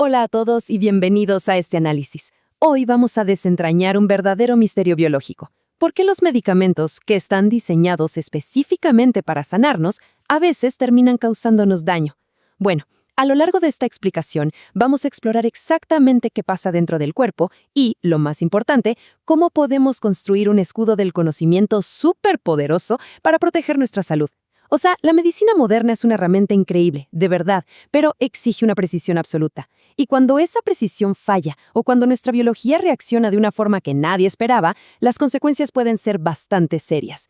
Hola a todos y bienvenidos a este análisis. Hoy vamos a desentrañar un verdadero misterio biológico. ¿Por qué los medicamentos, que están diseñados específicamente para sanarnos, a veces terminan causándonos daño? Bueno, a lo largo de esta explicación vamos a explorar exactamente qué pasa dentro del cuerpo y, lo más importante, cómo podemos construir un escudo del conocimiento superpoderoso para proteger nuestra salud. O sea, la medicina moderna es una herramienta increíble, de verdad, pero exige una precisión absoluta. Y cuando esa precisión falla o cuando nuestra biología reacciona de una forma que nadie esperaba, las consecuencias pueden ser bastante serias.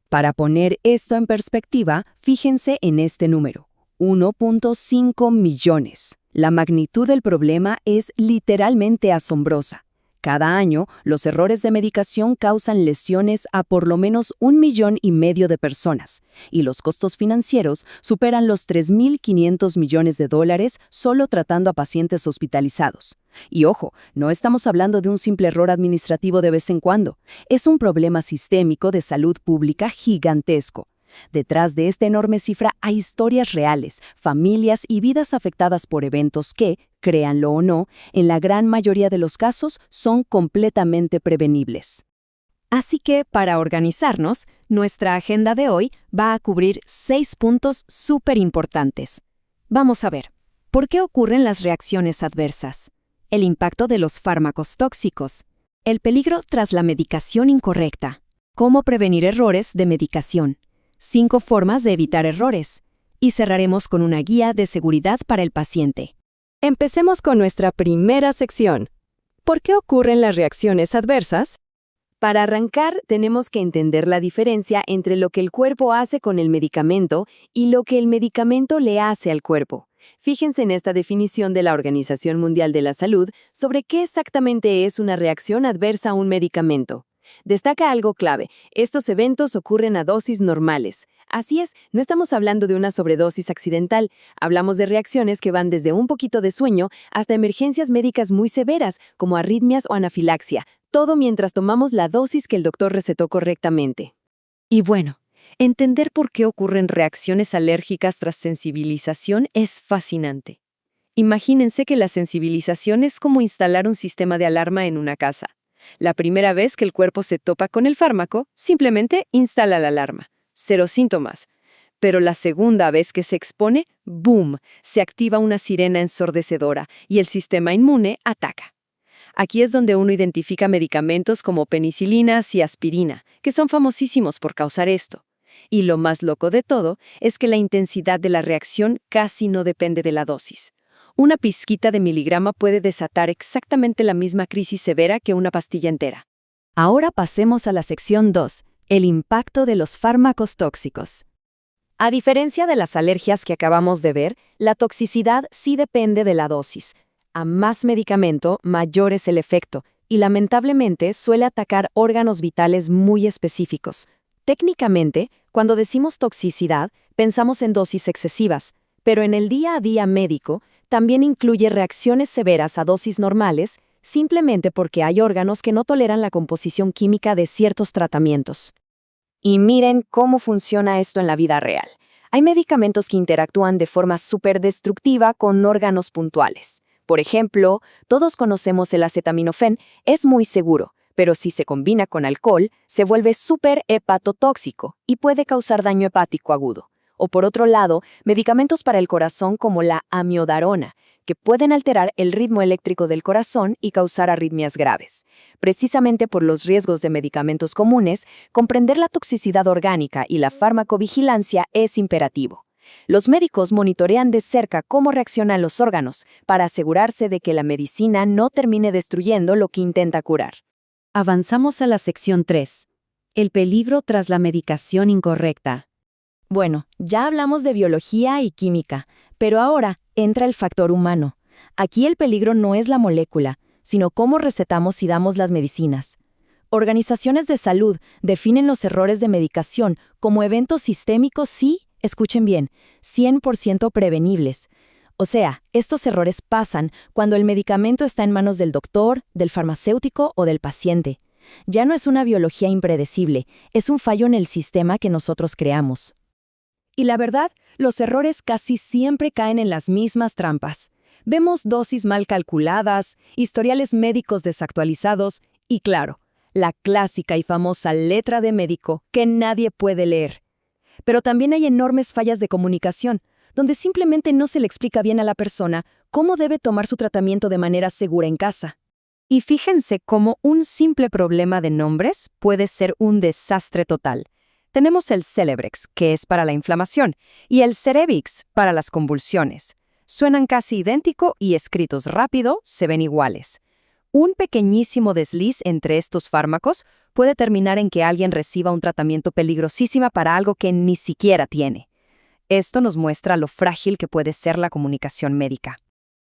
Para poner esto en perspectiva, fíjense en este número, 1.5 millones. La magnitud del problema es literalmente asombrosa. Cada año, los errores de medicación causan lesiones a por lo menos 1,5 millones de personas, y los costos financieros superan los $3.500 millones solo tratando a pacientes hospitalizados. Y ojo, no estamos hablando de un simple error administrativo de vez en cuando, es un problema sistémico de salud pública gigantesco. Detrás de esta enorme cifra hay historias reales, familias y vidas afectadas por eventos que, créanlo o no, en la gran mayoría de los casos son completamente prevenibles. Así que, para organizarnos, nuestra agenda de hoy va a cubrir 6 puntos súper importantes. Vamos a ver, ¿por qué ocurren las reacciones adversas? El impacto de los fármacos tóxicos, el peligro tras la medicación incorrecta, cómo prevenir errores de medicación, 5 formas de evitar errores, y cerraremos con una guía de seguridad para el paciente. Empecemos con nuestra primera sección. ¿Por qué ocurren las reacciones adversas? Para arrancar, tenemos que entender la diferencia entre lo que el cuerpo hace con el medicamento y lo que el medicamento le hace al cuerpo. Fíjense en esta definición de la Organización Mundial de la Salud sobre qué exactamente es una reacción adversa a un medicamento. Destaca algo clave: estos eventos ocurren a dosis normales. Así es, no estamos hablando de una sobredosis accidental, hablamos de reacciones que van desde un poquito de sueño hasta emergencias médicas muy severas, como arritmias o anafilaxia, todo mientras tomamos la dosis que el doctor recetó correctamente. Y bueno, entender por qué ocurren reacciones alérgicas tras sensibilización es fascinante. Imagínense que la sensibilización es como instalar un sistema de alarma en una casa. La primera vez que el cuerpo se topa con el fármaco, simplemente instala la alarma. 0 síntomas. Pero la segunda vez que se expone, ¡boom!, se activa una sirena ensordecedora y el sistema inmune ataca. Aquí es donde uno identifica medicamentos como penicilinas y aspirina, que son famosísimos por causar esto. Y lo más loco de todo es que la intensidad de la reacción casi no depende de la dosis. Una pizquita de miligrama puede desatar exactamente la misma crisis severa que una pastilla entera. Ahora pasemos a la sección 2, el impacto de los fármacos tóxicos. A diferencia de las alergias que acabamos de ver, la toxicidad sí depende de la dosis. A más medicamento, mayor es el efecto, y lamentablemente suele atacar órganos vitales muy específicos. Técnicamente, cuando decimos toxicidad, pensamos en dosis excesivas, pero en el día a día médico, también incluye reacciones severas a dosis normales, simplemente porque hay órganos que no toleran la composición química de ciertos tratamientos. Y miren cómo funciona esto en la vida real. Hay medicamentos que interactúan de forma superdestructiva con órganos puntuales. Por ejemplo, todos conocemos el acetaminofén, es muy seguro, pero si se combina con alcohol, se vuelve súper hepatotóxico y puede causar daño hepático agudo. O por otro lado, medicamentos para el corazón como la amiodarona, que pueden alterar el ritmo eléctrico del corazón y causar arritmias graves. Precisamente por los riesgos de medicamentos comunes, comprender la toxicidad orgánica y la farmacovigilancia es imperativo. Los médicos monitorean de cerca cómo reaccionan los órganos para asegurarse de que la medicina no termine destruyendo lo que intenta curar. Avanzamos a la sección 3, el peligro tras la medicación incorrecta. Bueno, ya hablamos de biología y química, pero ahora entra el factor humano. Aquí el peligro no es la molécula, sino cómo recetamos y damos las medicinas. Organizaciones de salud definen los errores de medicación como eventos sistémicos escuchen bien, 100% prevenibles. O sea, estos errores pasan cuando el medicamento está en manos del doctor, del farmacéutico o del paciente. Ya no es una biología impredecible, es un fallo en el sistema que nosotros creamos. Y la verdad, los errores casi siempre caen en las mismas trampas. Vemos dosis mal calculadas, historiales médicos desactualizados y, claro, la clásica y famosa letra de médico que nadie puede leer. Pero también hay enormes fallas de comunicación, donde simplemente no se le explica bien a la persona cómo debe tomar su tratamiento de manera segura en casa. Y fíjense cómo un simple problema de nombres puede ser un desastre total. Tenemos el Celebrex, que es para la inflamación, y el Cerevix para las convulsiones. Suenan casi idéntico y escritos rápido se ven iguales. Un pequeñísimo desliz entre estos fármacos puede terminar en que alguien reciba un tratamiento peligrosísimo para algo que ni siquiera tiene. Esto nos muestra lo frágil que puede ser la comunicación médica.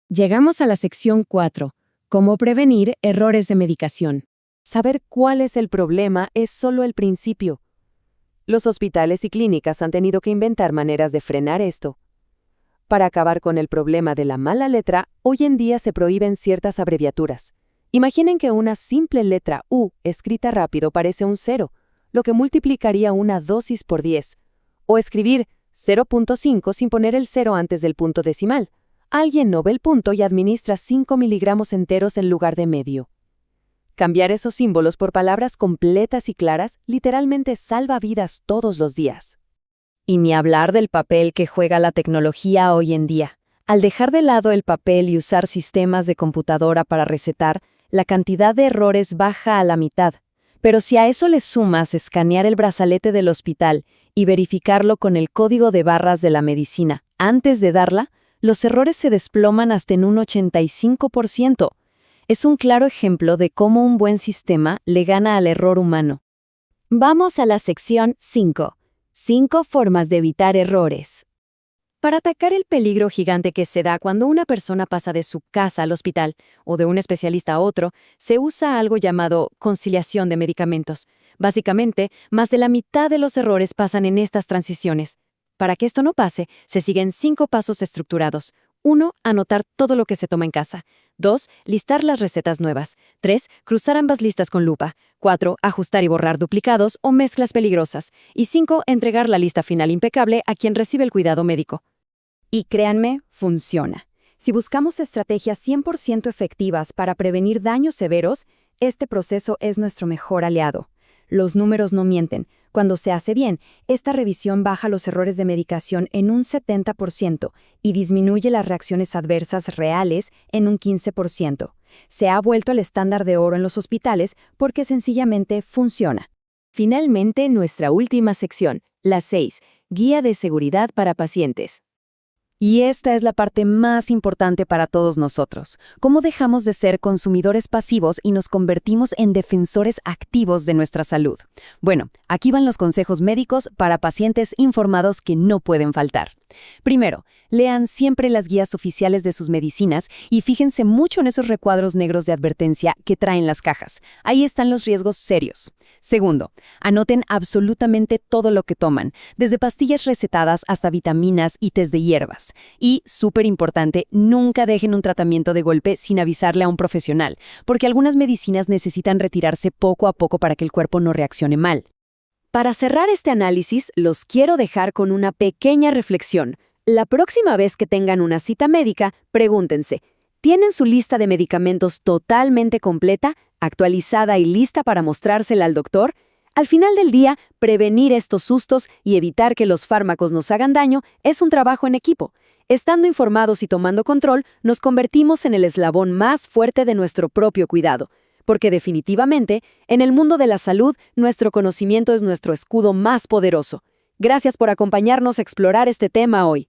Llegamos a la sección 4. ¿Cómo prevenir errores de medicación? Saber cuál es el problema es solo el principio. Los hospitales y clínicas han tenido que inventar maneras de frenar esto. Para acabar con el problema de la mala letra, hoy en día se prohíben ciertas abreviaturas. Imaginen que una simple letra U escrita rápido parece un 0, lo que multiplicaría una dosis por 10. O escribir 0.5 sin poner el 0 antes del punto decimal. Alguien no ve el punto y administra 5 miligramos enteros en lugar de medio. Cambiar esos símbolos por palabras completas y claras literalmente salva vidas todos los días. Y ni hablar del papel que juega la tecnología hoy en día. Al dejar de lado el papel y usar sistemas de computadora para recetar, la cantidad de errores baja a la mitad. Pero si a eso le sumas escanear el brazalete del hospital y verificarlo con el código de barras de la medicina antes de darla, los errores se desploman hasta en un 85%. Es un claro ejemplo de cómo un buen sistema le gana al error humano. Vamos a la sección 5. 5 formas de evitar errores. Para atacar el peligro gigante que se da cuando una persona pasa de su casa al hospital o de un especialista a otro, se usa algo llamado conciliación de medicamentos. Básicamente, más de la mitad de los errores pasan en estas transiciones. Para que esto no pase, se siguen 5 pasos estructurados. 1. Anotar todo lo que se toma en casa. 2. Listar las recetas nuevas. 3. Cruzar ambas listas con lupa. 4. Ajustar y borrar duplicados o mezclas peligrosas. Y 5. Entregar la lista final impecable a quien recibe el cuidado médico. Y créanme, funciona. Si buscamos estrategias 100% efectivas para prevenir daños severos, este proceso es nuestro mejor aliado. Los números no mienten. Cuando se hace bien, esta revisión baja los errores de medicación en un 70% y disminuye las reacciones adversas reales en un 15%. Se ha vuelto el estándar de oro en los hospitales porque sencillamente funciona. Finalmente, nuestra última sección, la 6, Guía de seguridad para pacientes. Y esta es la parte más importante para todos nosotros. ¿Cómo dejamos de ser consumidores pasivos y nos convertimos en defensores activos de nuestra salud? Bueno, aquí van los consejos médicos para pacientes informados que no pueden faltar. Primero, lean siempre las guías oficiales de sus medicinas y fíjense mucho en esos recuadros negros de advertencia que traen las cajas. Ahí están los riesgos serios. Segundo, anoten absolutamente todo lo que toman, desde pastillas recetadas hasta vitaminas y tés de hierbas. Y, súper importante, nunca dejen un tratamiento de golpe sin avisarle a un profesional, porque algunas medicinas necesitan retirarse poco a poco para que el cuerpo no reaccione mal. Para cerrar este análisis, los quiero dejar con una pequeña reflexión. La próxima vez que tengan una cita médica, pregúntense, ¿tienen su lista de medicamentos totalmente completa, actualizada y lista para mostrársela al doctor? Al final del día, prevenir estos sustos y evitar que los fármacos nos hagan daño es un trabajo en equipo. Estando informados y tomando control, nos convertimos en el eslabón más fuerte de nuestro propio cuidado. Porque definitivamente, en el mundo de la salud, nuestro conocimiento es nuestro escudo más poderoso. Gracias por acompañarnos a explorar este tema hoy.